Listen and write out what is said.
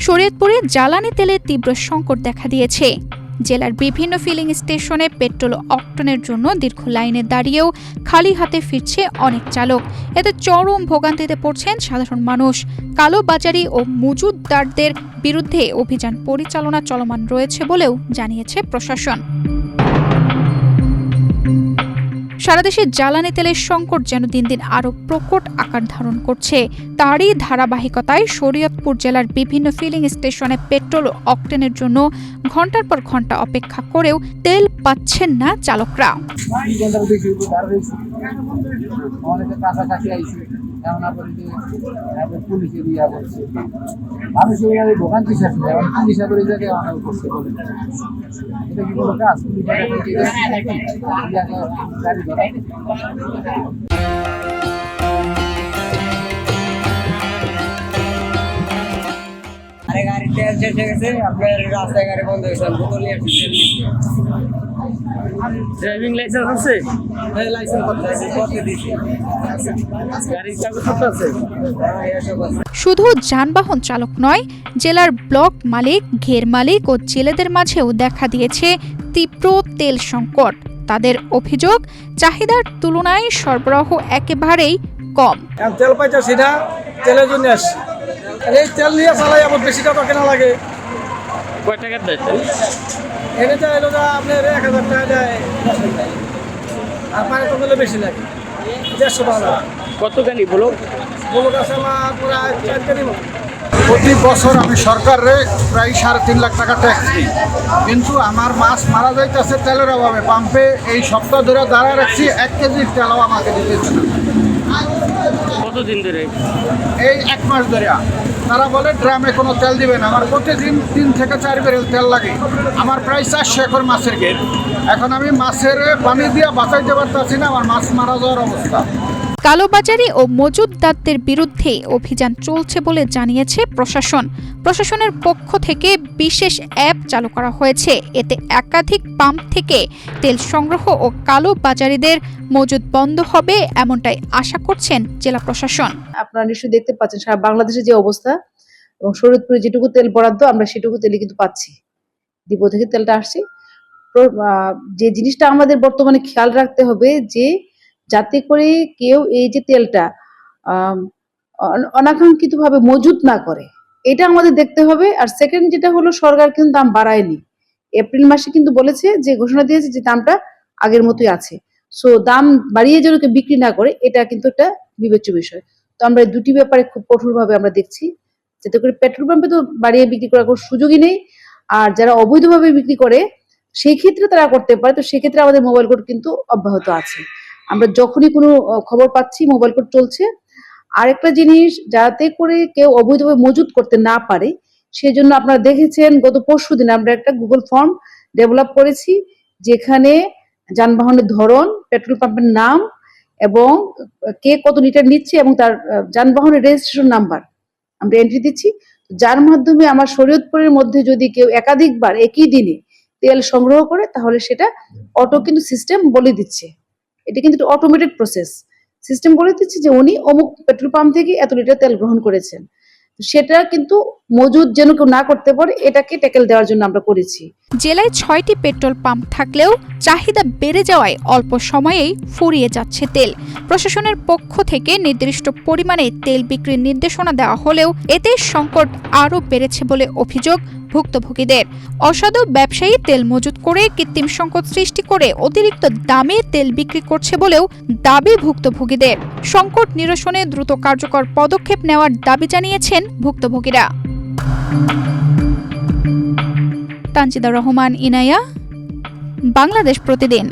শরীয়তপুরে জ্বালানি তেলের তীব্র সংকট দেখা দিয়েছে। জেলার বিভিন্ন ফিলিং স্টেশনে পেট্রোল ও অক্টেনের জন্য দীর্ঘ লাইনে দাঁড়িয়েও খালি হাতে ফিরছে অনেক চালক। এতে চরম ভোগান্তিতে পড়ছেন সাধারণ মানুষ। কালোবাজারি ও মজুতদারদের বিরুদ্ধে অভিযান পরিচালনা চলমান রয়েছে বলেও জানিয়েছে প্রশাসন। সারা দেশে জ্বালানি তেলের সংকট যেন দিন দিন আরও প্রকট আকার ধারণ করছে। তারই ধারাবাহিকতায় শরীয়তপুর জেলার বিভিন্ন ফিলিং স্টেশনে পেট্রোল ও অক্টেনের জন্য ঘন্টার পর ঘন্টা অপেক্ষা করেও তেল পাচ্ছেন না চালকরা। গাড়ি তেল শেষ হয়ে গেছে, আপনার রাস্তায় গাড়ি বন্ধ হয়েছে। ড্রাইভিং লাইসেন্স আছে? হ্যাঁ, লাইসেন্স করতে দিয়েছি। গাড়ির কাগজপত্র আছে? শুধু যানবাহন চালক নয়, জেলার ব্লক মালিক, ঘের মালিক ও জেলেদের মাঝেও দেখা দিয়েছে তীব্র তেল সংকট। তাদের অভিযোগ, চাহিদার তুলনায় সরবরাহ একেবারেই কম। তেল পাইতে সেটা তেলের জন্য আসছে, এই তেল নিয়ে চালাই আমার বেশি টাকা কেনা লাগে। কয় টাকার দেয় তেল? এটা এলো যা আপনার 1000 টাকা দেয়, আর পারে তো গেলে বেশি লাগে, 150 টাকা। কত গাড়ি বলো? আছে আমার প্রায় 4 গাড়ি মতো। প্রতি বছর আমি সরকারে প্রায় 3.5 লাখ টাকা ট্যাক্স দিই, কিন্তু আমার মাছ মারা যাইতেছে তেলের অভাবে। পাম্পে এই সপ্তাহ ধরে দাঁড়ায় রাখছি, 1 কেজি তেলও আমাকে দিতেছে না। কতদিন ধরে? এই 1 মাস ধরে। তারা বলে ড্রামে কোনো তেল দিবে না। আমার প্রতিদিন 3 থেকে 4 ব্যারেল তেল লাগে। আমার প্রায় 400 একর মাছের ঘের। এখন আমি মাছের পানি দিয়ে বাঁচাইতে পারতেছি না, আমার মাছ মারা যাওয়ার অবস্থা। কালোবাজারি ও মজুতদারদের বিরুদ্ধে অভিযান চলছে বলে জানিয়েছে প্রশাসন। প্রশাসনের পক্ষ থেকে বিশেষ অ্যাপ চালু করা হয়েছে। এতে একাধিক পাম্প থেকে তেল সংগ্রহ ও কালোবাজারিদের মজুত বন্ধ হবে, এমনটাই আশা করছেন জেলা প্রশাসন। আপনারা নিশ্চয়ই দেখতে পাচ্ছেন সারা বাংলাদেশের যে অবস্থা, এবং শরীয়তপুরে যেটুকু তেল বরাদ্দ আমরা সেটুকু তেলই কিন্তু পাচ্ছি। ডিপো থেকে তেলটা আসছে। যে জিনিসটা আমাদের বর্তমানে খেয়াল রাখতে হবে, যে যাতে করে কেউ এই যে তেলটা অনাকাঙ্ক্ষিত ভাবে মজুত না করে, এটা আমাদের দেখতে হবে। আর সেকেন্ড যেটা হলো, সরকার কিন্তু দাম বাড়ায়নি। এপ্রিল মাসে কিন্তু বলেছে, যে ঘোষণা দিয়েছে যে দামটা আগের মতোই আছে। সো দাম বাড়িয়ে যেন কেউ বিক্রি না করে, এটা কিন্তু একটা বিবেচ্য বিষয়। তো আমরা এই দুটি ব্যাপারে খুব কঠোরভাবে আমরা দেখছি, যাতে করে পেট্রোল পাম্পে তো বাড়িয়ে বিক্রি করার কোনো সুযোগই নেই, আর যারা অবৈধভাবে বিক্রি করে সেই ক্ষেত্রে তারা করতে পারে। তো সেক্ষেত্রে আমাদের মোবাইল কোড কিন্তু অব্যাহত আছে। আমরা যখনই কোনো খবর পাচ্ছি মোবাইল কোড চলছে। আরেকটা জিনিস, যাতে করে কেউ অবৈধভাবে মজুত করতে না পারে, সেই জন্য আপনারা দেখেছেন গত পরশুদিন আমরা একটা গুগল ফর্ম ডেভেলপ করেছি, যেখানে যানবাহনের ধরন, পেট্রোল পাম্পের নাম এবং কে কত লিটার নিচ্ছে এবং তার যানবাহনের রেজিস্ট্রেশন নাম্বার আমরা এন্ট্রি দিচ্ছি, যার মাধ্যমে আমার শরীয়তপুরের মধ্যে যদি কেউ একাধিকবার একই দিনে তেল সংগ্রহ করে, তাহলে সেটা অটো কিন্তু সিস্টেম বলে দিচ্ছে। এটা কিন্তু অটোমেটেড প্রসেস। সিস্টেম বলে দিচ্ছে যে উনি অমুক পেট্রোল পাম্প থেকে এত লিটার তেল গ্রহণ করেছেন। সেটা কিন্তু মজুদ যেন কেউ না করতে পারে, এটাকে ট্যাকেল দেওয়ার জন্য আমরা করেছি। জেলায় 6টি পেট্রোল পাম্প থাকলেও চাহিদা বেড়ে যাওয়ায় অল্প সময়েই ফুরিয়ে যাচ্ছে তেল। প্রশাসনের পক্ষ থেকে নির্দিষ্ট পরিমাণে তেল বিক্রির নির্দেশনা দেওয়া হলেও এতে সংকট আরও বেড়েছে বলে অভিযোগ ভুক্তভোগীদের। অসাধু ব্যবসায়ী তেল মজুত করে কৃত্রিম সংকট সৃষ্টি করে অতিরিক্ত দামে তেল বিক্রি করছে বলেও দাবি ভুক্তভোগীদের। সংকট নিরসনে দ্রুত কার্যকর পদক্ষেপ নেওয়ার দাবি জানিয়েছেন ভুক্তভোগীরা। তানজিদা রহমান, ইনায়া, বাংলাদেশ প্রতিদিন।